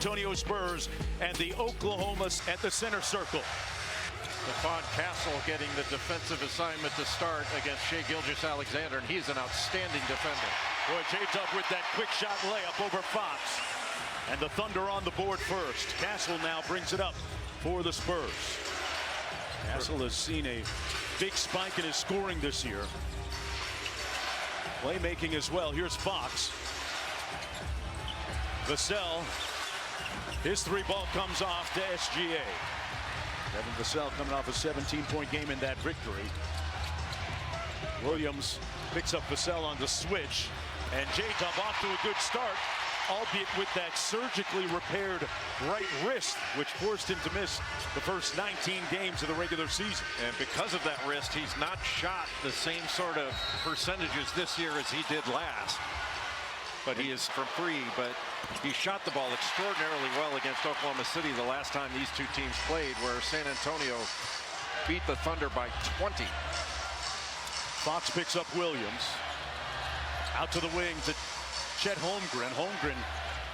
Antonio Spurs and the Oklahomas at the center circle. Stephon Castle getting the defensive assignment to start against Shai Gilgeous-Alexander, and he's an outstanding defender. Boy, J-Dub with that quick shot layup over Fox. And the Thunder on the board first. Castle now brings it up for the Spurs. Castle has seen a big spike in his scoring this year. Playmaking as well. Here's Fox. Vassell. His three ball comes off to SGA. Devin Vassell coming off a 17-point game in that victory. Williams picks up Vassell on the switch. And J-Dub off to a good start, albeit with that surgically repaired right wrist, which forced him to miss the first 19 games of the regular season. And because of that wrist, he's not shot the same sort of percentages this year as he did last. But he is from free, but he shot the ball extraordinarily well against Oklahoma City the last time these two teams played, where San Antonio beat the Thunder by 20. Fox picks up Williams. Out to the wing to Chet Holmgren. Holmgren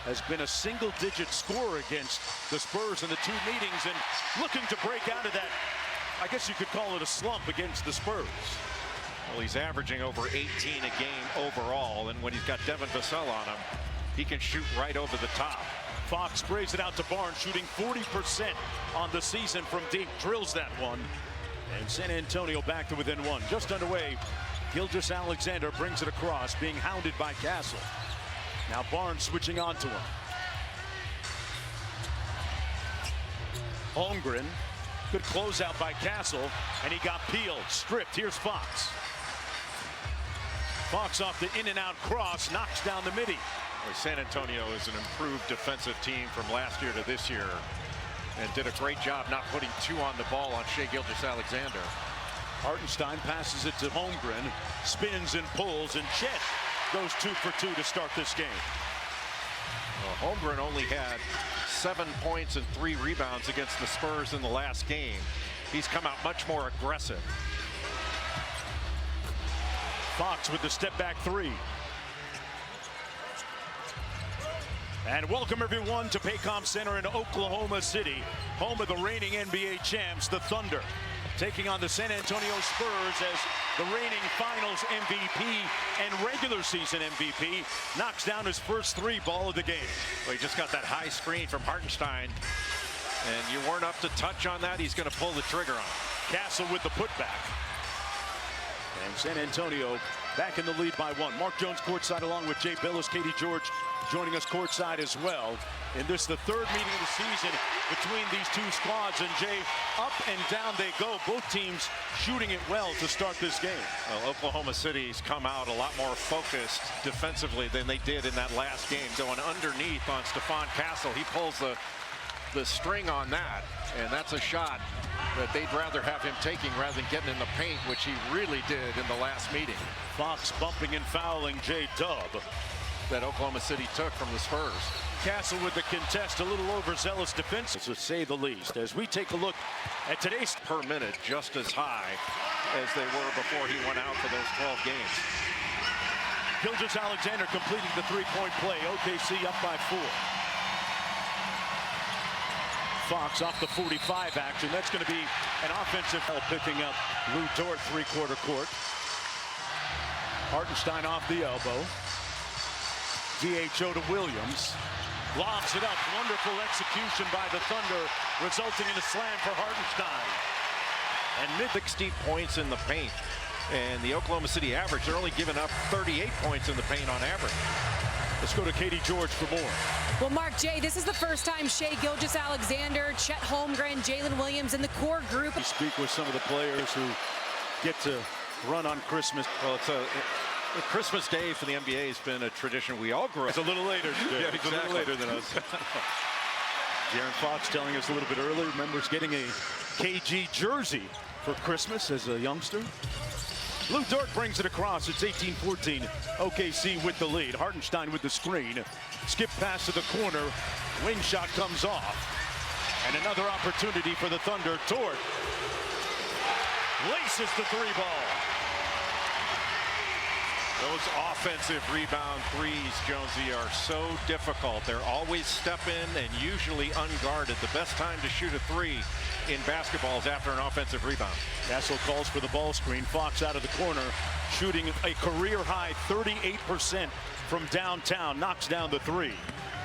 has been a single-digit scorer against the Spurs in the two meetings and looking to break out of that, I guess you could call it a slump against the Spurs. Well, he's averaging over 18 a game overall, and when he's got Devin Vassell on him, he can shoot right over the top. Fox sprays it out to Barnes, shooting 40% on the season from deep, drills that one. And San Antonio back to within one. Just underway, Gilgeous-Alexander brings it across, being hounded by Castle. Now Barnes switching on to him. Holmgren, good closeout by Castle, and he got peeled, stripped. Here's Fox. Fox off the in-and-out cross, knocks down the midi. Well, San Antonio is an improved defensive team from last year to this year, and did a great job not putting two on the ball on Shai Gilgeous-Alexander. Hartenstein passes it to Holmgren, spins and pulls, and Chet goes 2 for 2 to start this game. Well, Holmgren only had 7 points and 3 rebounds against the Spurs in the last game. He's come out much more aggressive. Fox with the step back three. And welcome everyone to Paycom Center in Oklahoma City, home of the reigning NBA champs, the Thunder, taking on the San Antonio Spurs as the reigning finals MVP and regular season MVP knocks down his first three ball of the game. Well, he just got that high screen from Hartenstein, and you weren't up to touch on that. He's going to pull the trigger on it. Castle with the putback. And San Antonio back in the lead by 1. Mark Jones courtside along with Jay Billis, Katie George joining us courtside as well. In this, the third meeting of the season between these two squads, and Jay, up and down they go. Both teams shooting it well to start this game. Well, Oklahoma City's come out a lot more focused defensively than they did in that last game. Going underneath on Stephon Castle, he pulls the string on that, and that's a shot that they'd rather have him taking rather than getting in the paint, which he really did in the last meeting. Fox bumping and fouling J-Dub. That Oklahoma City took from the Spurs. Castle with the contest, a little overzealous defense, to say the least. As we take a look at today's per minute, just as high as they were before he went out for those 12 games. Gilgeous-Alexander completing the three-point play. OKC up by 4. Fox off the 45 action. That's going to be an offensive help, picking up Lou Dort three-quarter court. Hartenstein off the elbow. DHO to Williams. Lobs it up. Wonderful execution by the Thunder, resulting in a slam for Hartenstein. And 60 points in the paint. And the Oklahoma City average, they're only giving up 38 points in the paint on average. Let's go to Katie George for more. Well, Mark, Jay, this is the first time Shai Gilgeous-Alexander, Chet Holmgren, Jalen Williams in the core group. We speak with some of the players who get to run on Christmas. Well, it's Christmas Day for the NBA has been a tradition we all grew up. It's a little later. Yeah, it's exactly. a little later than us. De'Aaron Fox telling us a little bit earlier, remembers getting a KG jersey for Christmas as a youngster. Lou Dort brings it across. It's 18-14. OKC with the lead. Hartenstein with the screen. Skip pass to the corner. Wing shot comes off. And another opportunity for the Thunder. Dort laces the three ball. Those offensive rebound threes, Jonesy, are so difficult. They're always step in and usually unguarded. The best time to shoot a three in basketball is after an offensive rebound. Castle calls for the ball screen. Fox out of the corner, shooting a career-high 38% from downtown. Knocks down the three.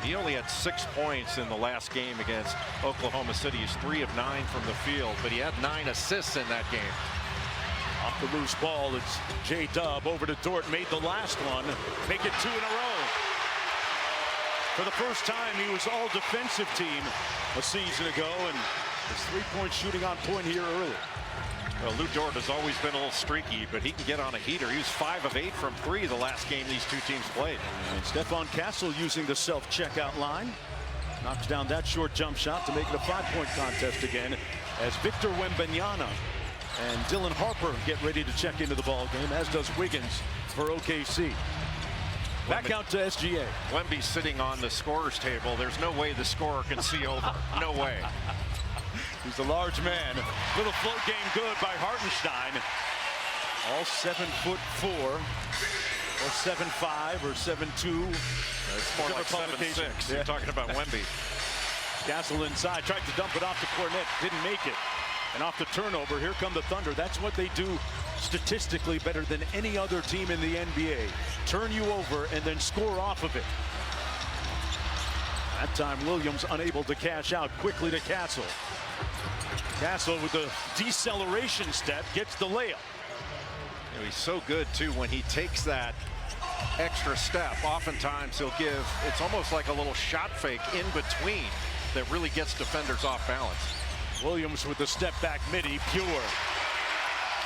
He only had 6 points in the last game against Oklahoma City. He's 3 of 9 from the field, but he had 9 assists in that game. Off the loose ball, it's J-Dub over to Dort. Made the last one. Make it 2 in a row. For the first time, he was all defensive team a season ago, and his three-point shooting on point here early. Well, Lou Dort has always been a little streaky, but he can get on a heater. He was 5 of 8 from 3 the last game these two teams played. And Stephon Castle using the self-checkout line. Knocks down that short jump shot to make it a 5-point contest again, as Victor Wembanyama and Dylan Harper get ready to check into the ball game, as does Wiggins for OKC. Back out to SGA. Wemby's sitting on the scorer's table. There's no way the scorer can see over. No way. He's a large man. Little float game good by Hartenstein. All 7'4", or 7'5", or 7'2". It's more like 7'6". You're talking about Wemby. Castle inside, tried to dump it off to Cornette, didn't make it. And off the turnover, here come the Thunder. That's what they do statistically better than any other team in the NBA. Turn you over and then score off of it. That time Williams unable to cash out. Quickly to Castle. Castle with the deceleration step gets the layup. You know, he's so good too when he takes that extra step. Oftentimes he'll give, it's almost like a little shot fake in between that really gets defenders off balance. Williams with the step back midi, pure.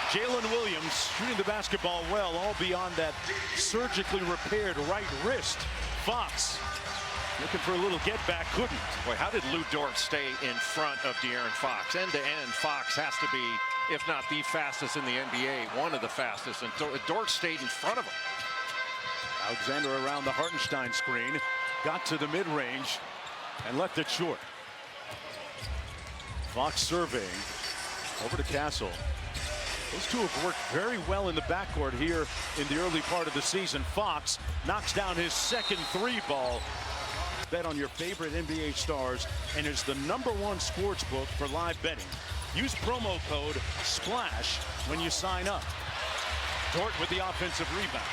Jalen Williams shooting the basketball well, all beyond that surgically repaired right wrist. Fox looking for a little get back, couldn't. Boy, how did Lou Dort stay in front of De'Aaron Fox? End to end, Fox has to be, if not the fastest in the NBA, one of the fastest, and Dort stayed in front of him. Alexander around the Hartenstein screen, got to the mid-range and left it short. Fox surveying over to Castle. Those two have worked very well in the backcourt here in the early part of the season. Fox knocks down his second three ball. Bet on your favorite NBA stars and is the #1 sports book for live betting. Use promo code SPLASH when you sign up. Dort with the offensive rebound.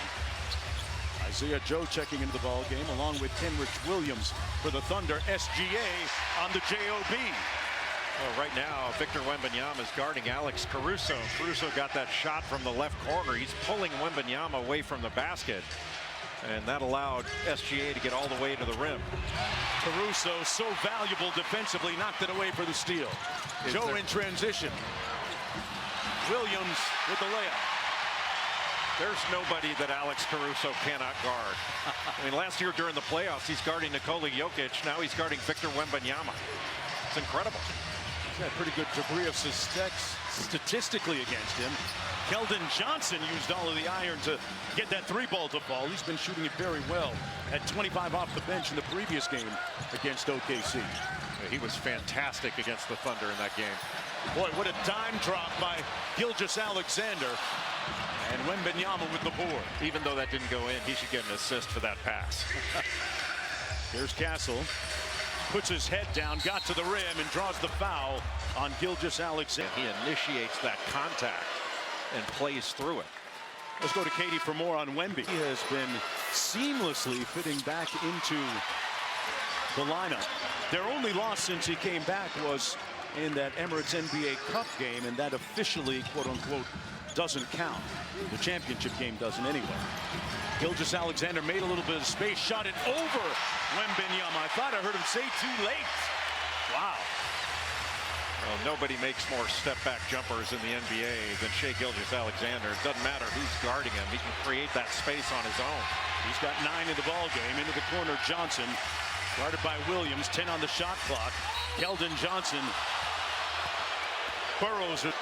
Isaiah Joe checking into the ball game along with Kenrich Williams for the Thunder. SGA on the JOB. Well, right now, Victor Wembanyama is guarding Alex Caruso. Caruso got that shot from the left corner. He's pulling Wembanyama away from the basket. And that allowed SGA to get all the way to the rim. Caruso, so valuable defensively, knocked it away for the steal. Joe in transition. Williams with the layup. There's nobody that Alex Caruso cannot guard. I mean, last year during the playoffs, he's guarding Nikola Jokic. Now he's guarding Victor Wembanyama. It's incredible. He's got a pretty good degree of success statistically against him. Keldon Johnson used all of the iron to get that three ball to fall. He's been shooting it very well. Had 25 off the bench in the previous game against OKC. He was fantastic against the Thunder in that game. Boy, what a dime drop by Gilgeous-Alexander. And Wembanyama with the board. Even though that didn't go in, he should get an assist for that pass. Here's Castle. Puts his head down, got to the rim, and draws the foul on Gilgeous-Alexander. He initiates that contact and plays through it. Let's go to Katie for more on Wemby. He has been seamlessly fitting back into the lineup. Their only loss since he came back was in that Emirates NBA Cup game, and that officially, quote-unquote, doesn't count. The championship game doesn't anyway. Gilgeous-Alexander made a little bit of space, shot it over Wembanyama. I thought I heard him say too late. Wow. Well, nobody makes more step-back jumpers in the NBA than Shai Gilgeous-Alexander. It doesn't matter who's guarding him. He can create that space on his own. He's got 9 in the ball game. Into the corner, Johnson. Guarded by Williams. 10 on the shot clock. Keldon Johnson burrows it.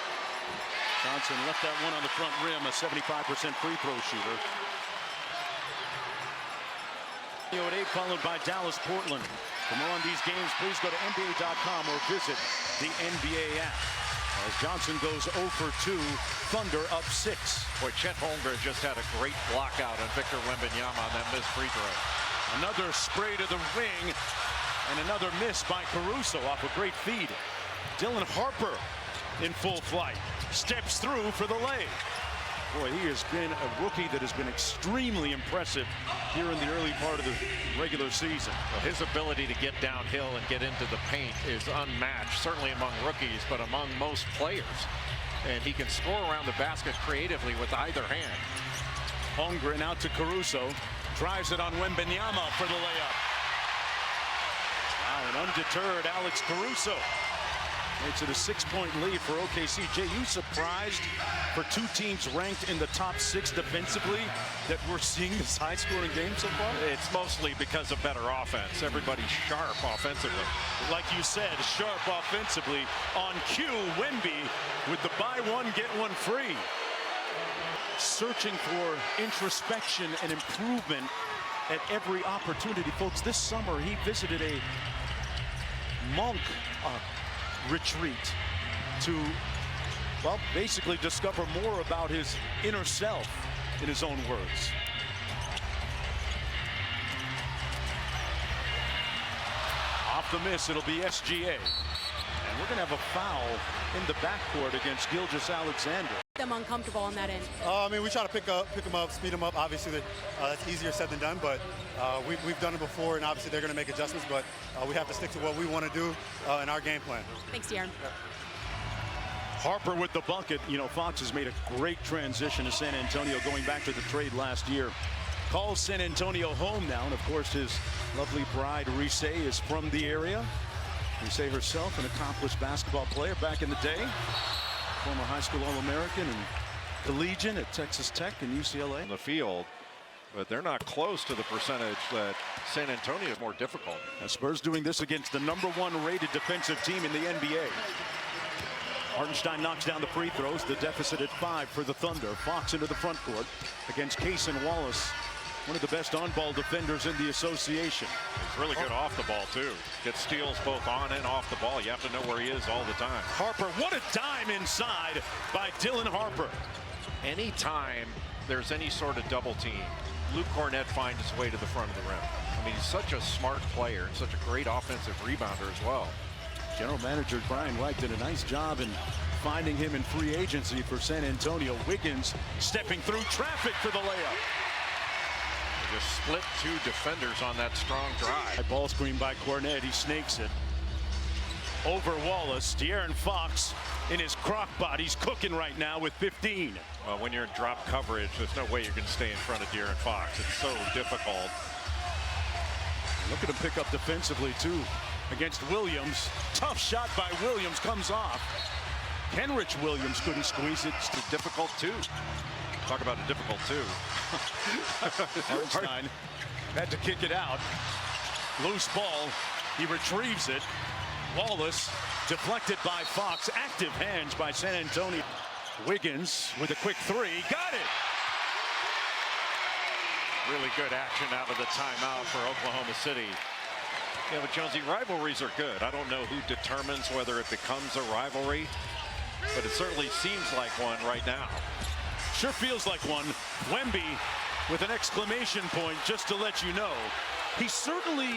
Johnson left that one on the front rim. A 75% free throw shooter. At 8, followed by Dallas, Portland. For more on these games, please go to NBA.com or visit the NBA app. As Johnson goes 0 for 2, Thunder up 6. Boy, Chet Holmgren just had a great block out on Victor Wembanyama on that missed free throw. Another spray to the wing, and another miss by Caruso off a great feed. Dylan Harper in full flight, steps through for the lay. Boy, he has been a rookie that has been extremely impressive here in the early part of the regular season. Well, his ability to get downhill and get into the paint is unmatched, certainly among rookies, but among most players. And he can score around the basket creatively with either hand. Holmgren out to Caruso, drives it on Wembanyama for the layup. Wow, an undeterred Alex Caruso makes it a 6-point lead for OKC. Jay, you surprised for two teams ranked in the top 6 defensively that we're seeing this high-scoring game so far? It's mostly because of better offense. Everybody's sharp offensively. Like you said, sharp offensively. On cue, Wemby with the buy one, get one free. Searching for introspection and improvement at every opportunity. Folks, this summer he visited a monk retreat to, well, basically discover more about his inner self, in his own words. Off the miss, it'll be SGA. And we're going to have a foul in the backcourt against Gilgeous-Alexander. Them uncomfortable on that end. I mean, we try to pick them up, speed them up. Obviously, that's easier said than done, but we've done it before, and obviously they're going to make adjustments, but we have to stick to what we want to do in our game plan. Thanks, De'Aaron. Yeah. Harper with the bucket. You know, Fox has made a great transition to San Antonio going back to the trade last year. Calls San Antonio home now, and of course his lovely bride, Reese, is from the area. Reese herself, an accomplished basketball player back in the day. Former high school All-American and collegiate at Texas Tech and UCLA. In the field, but they're not close to the percentage that San Antonio is more difficult. Now Spurs doing this against the #1 rated defensive team in the NBA. Hartenstein knocks down the free throws. The deficit at 5 for the Thunder. Fox into the front court against Cason Wallace, one of the best on-ball defenders in the association. He's really good off the ball, too. Gets steals both on and off the ball. You have to know where he is all the time. Harper, what a dime inside by Dylan Harper. Anytime there's any sort of double team, Luke Cornett finds his way to the front of the rim. I mean, he's such a smart player and such a great offensive rebounder as well. General Manager Brian Wright did a nice job in finding him in free agency for San Antonio. Wiggins stepping through traffic for the layup. Just split 2 defenders on that strong drive. Ball screen by Cornett. He snakes it over Wallace. De'Aaron Fox in his crock pot. He's cooking right now with 15. Well, when you're in drop coverage, there's no way you're going to stay in front of De'Aaron Fox. It's so difficult. Look at him pick up defensively too against Williams. Tough shot by Williams comes off. Kenrich Williams couldn't squeeze it. It's difficult too. Talk about a difficult 2. Hartenstein had to kick it out. Loose ball. He retrieves it. Wallace deflected by Fox. Active hands by San Antonio. Wiggins with a quick 3. Got it. Really good action out of the timeout for Oklahoma City. Yeah, but Jonesy, rivalries are good. I don't know who determines whether it becomes a rivalry, but it certainly seems like one right now. Sure feels like one. Wemby with an exclamation point just to let you know. He certainly,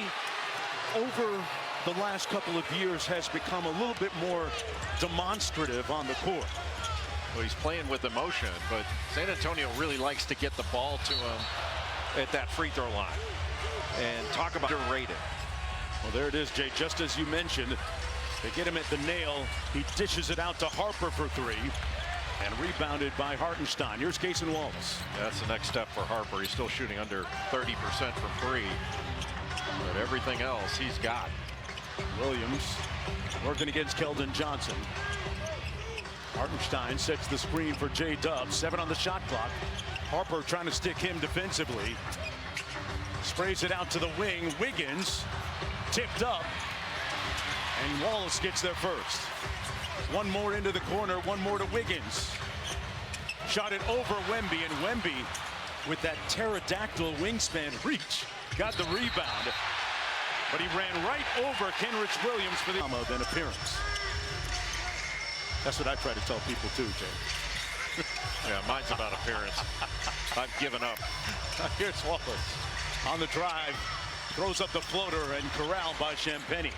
over the last couple of years, has become a little bit more demonstrative on the court. Well, he's playing with emotion, but San Antonio really likes to get the ball to him at that free throw line. And talk about underrated. Well, there it is, Jay. Just as you mentioned, they get him at the nail. He dishes it out to Harper for 3. And rebounded by Hartenstein. Here's Cason Wallace. That's the next step for Harper. He's still shooting under 30% from 3. But everything else he's got. Williams working against Keldon Johnson. Hartenstein sets the screen for J-Dub. 7 on the shot clock. Harper trying to stick him defensively. Sprays it out to the wing. Wiggins tipped up. And Wallace gets there first. One more into the corner, one more to Wiggins. Shot it over Wemby, and Wemby with that pterodactyl wingspan reach got the rebound. But he ran right over Kenrich Williams for the then appearance. That's what I try to tell people too, Jay. Yeah, mine's about appearance. I've given up. Here's Wallace on the drive, throws up the floater and corralled by Champagnie.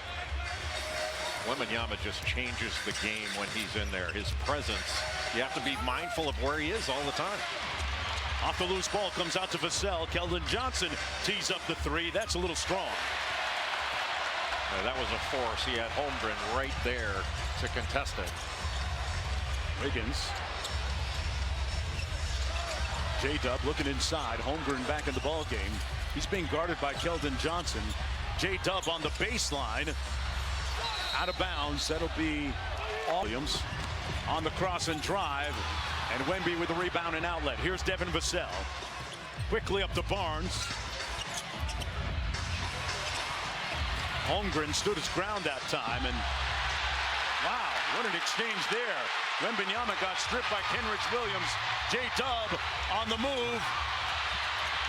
Wembanyama just changes the game when he's in there. His presence, you have to be mindful of where he is all the time. Off the loose ball comes out to Vassell. Keldon Johnson tees up the three. That's a little strong. That was a force. He had Holmgren right there to contest it. Wiggins. J-Dub looking inside. Holmgren back in the ball game. He's being guarded by Keldon Johnson. J-Dub on the baseline. Out of bounds. That'll be Williams on the cross and drive. And Wemby with the rebound and outlet. Here's Devin Vassell. Quickly up to Barnes. Holmgren stood his ground that time, and wow, what an exchange there. Wembanyama got stripped by Kenrich Williams. J-Dub on the move.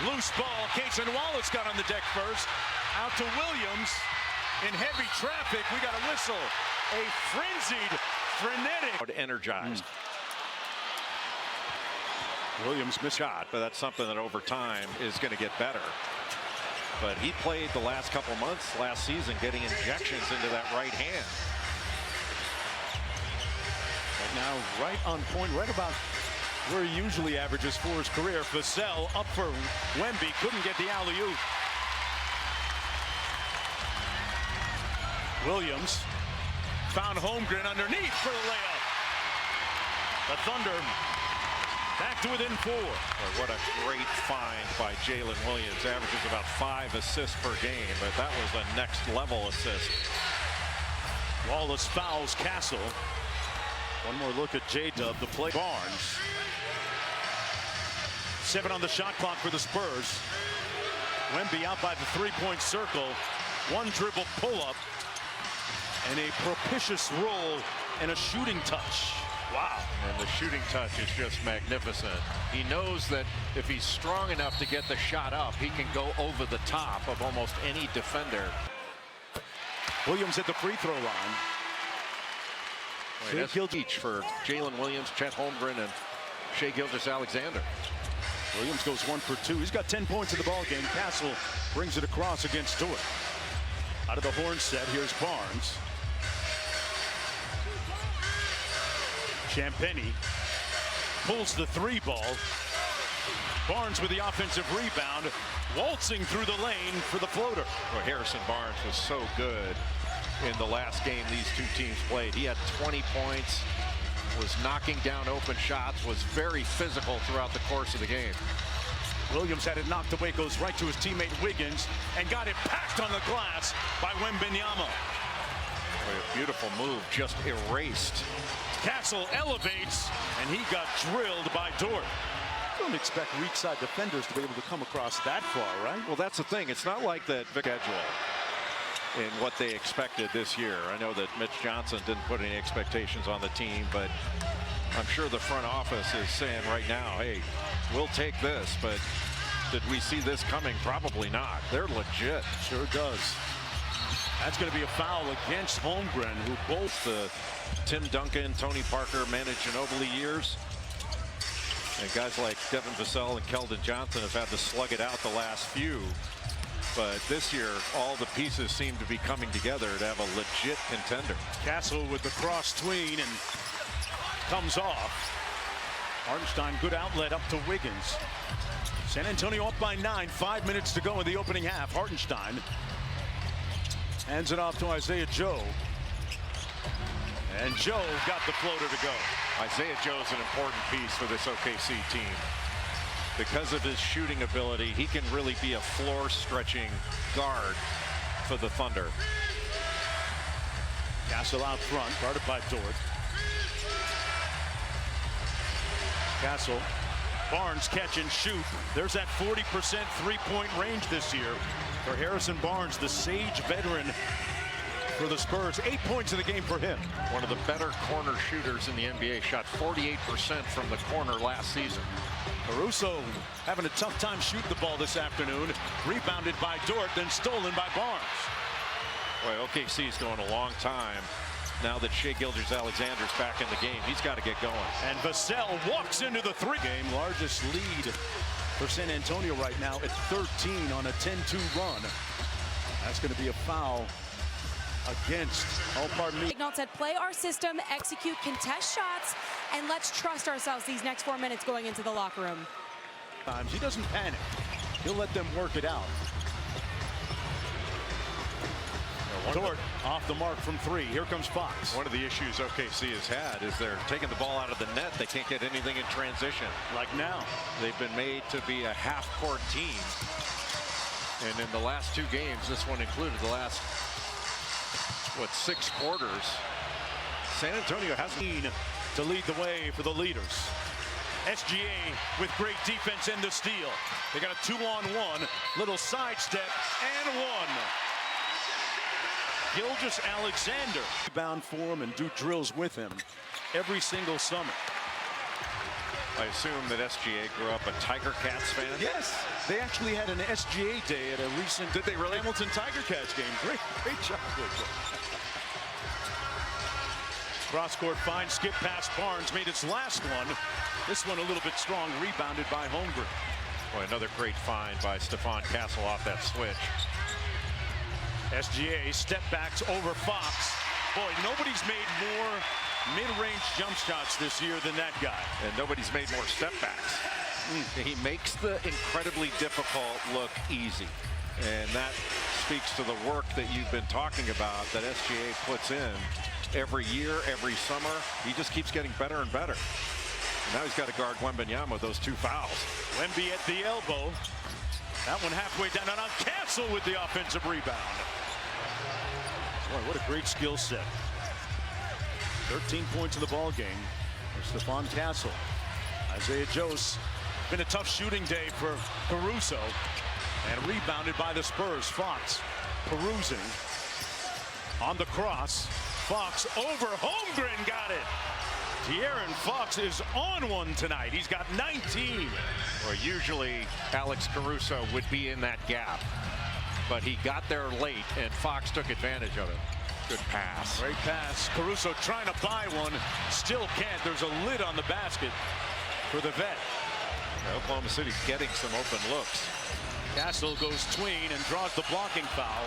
Loose ball. Cason Wallace got on the deck first. Out to Williams in heavy traffic. We got a whistle. A frenzied, frenetic. Energized. Williams missed Shot, but that's something that over time is going to get better. But he played the last couple months last season getting injections into that right hand. Right now, right on point, right about where he usually averages for his career. Vassell up for Wemby, couldn't get the alley-oop. Williams found Holmgren underneath for the layup. The Thunder back to within 4. Well, what a great find by Jalen Williams. Averages about 5 assists per game, but that was a next level assist. Wallace fouls Castle. One more look at J-Dub, the play. Barnes. 7 on the shot clock for the Spurs. Wemby out by the three-point circle. One dribble pull-up and a propitious roll and a shooting touch. Wow. And the shooting touch is just magnificent. He knows that if he's strong enough to get the shot up, he can go over the top of almost any defender. Williams at the free throw line. That's each for Jalen Williams, Chet Holmgren, and Shai Gilgeous-Alexander. Williams goes 1 for 2. He's got 10 points in the ball game. Castle brings it across against Stewart. Out of the horn set, here's Barnes. Champagnie pulls the 3 ball. Barnes with the offensive rebound, waltzing through the lane for the floater. Well, Harrison Barnes was so good in the last game these two teams played. He had 20 points, was knocking down open shots, was very physical throughout the course of the game. Williams had it knocked away, goes right to his teammate Wiggins, and got it packed on the glass by Wembanyama. A beautiful move, just erased. Castle elevates, and he got drilled by Dort. Don't expect weak side defenders to be able to come across that far, right? Well, that's the thing. It's not like that schedule in what they expected this year. I know that Mitch Johnson didn't put any expectations on the team, but I'm sure the front office is saying right now, hey, we'll take this, but did we see this coming? Probably not. They're legit. Sure does. That's going to be a foul against Holmgren, who both the Tim Duncan, Tony Parker, Manu Ginobili years. And guys like Devin Vassell and Keldon Johnson have had to slug it out the last few. But this year, all the pieces seem to be coming together to have a legit contender. Castle with the cross tween and comes off. Hartenstein, good outlet up to Wiggins. San Antonio up by 9, 5 minutes to go in the opening half. Hartenstein hands it off to Isaiah Joe. And Joe got the floater to go. Isaiah Joe's an important piece for this OKC team. Because of his shooting ability, he can really be a floor-stretching guard for the Thunder. Castle out front, guarded by Dort. Castle, Barnes catch and shoot. There's that 40% three-point range this year for Harrison Barnes, the sage veteran for the Spurs. 8 points in the game for him. One of the better corner shooters in the NBA. Shot 48% from the corner last season. Caruso having a tough time shooting the ball this afternoon. Rebounded by Dort, then stolen by Barnes. Boy, OKC's going a long time now that Shai Gilgeous-Alexander's back in the game. He's got to get going. And Vassell walks into the game. Largest lead for San Antonio right now at 13 on a 10-2 run. That's going to be a foul against, McNaught said, play our system, execute contest shots, and let's trust ourselves these next 4 minutes going into the locker room. He doesn't panic. He'll let them work it out. Dort off the mark from 3. Here comes Fox. One of the issues OKC has had is they're taking the ball out of the net. They can't get anything in transition. Like now. They've been made to be a half-court team. And in the last 2 games, this one included, the last, 6 quarters, San Antonio hasn't to lead the way for the leaders. SGA with great defense and the steal. They got a 2-on-1, little sidestep, and 1. Gilgeous-Alexander bound for him and do drills with him every single summer. I assume that SGA grew up a Tiger Cats fan. Yes, they actually had an SGA day at a recent Hamilton Tiger Cats game. Great job. Cross-court find, skip past Barnes, made its last one. This one a little bit strong, rebounded by Holmgren. Boy, another great find by Stephon Castle off that switch. SGA step backs over Fox. Boy, nobody's made more mid-range jump shots this year than that guy. And nobody's made more step backs. He makes the incredibly difficult look easy. And that speaks to the work that you've been talking about that SGA puts in every year, every summer. He just keeps getting better and better. And now he's got to guard Wembanyama with those 2 fouls. Wemby at the elbow. That one halfway down, and on Castle with the offensive rebound. Boy, what a great skill set. 13 points in the ball game for Stephon Castle. Isaiah Jose. Been a tough shooting day for Caruso. And rebounded by the Spurs. Fox perusing on the cross. Fox over Holmgren, got it. De'Aaron Fox is on one tonight. He's got 19. Well, usually Alex Caruso would be in that gap, but he got there late and Fox took advantage of it. Good pass. Great pass. Caruso trying to buy one, still can't. There's a lid on the basket for the vet. Oklahoma City's getting some open looks. Castle goes tween and draws the blocking foul.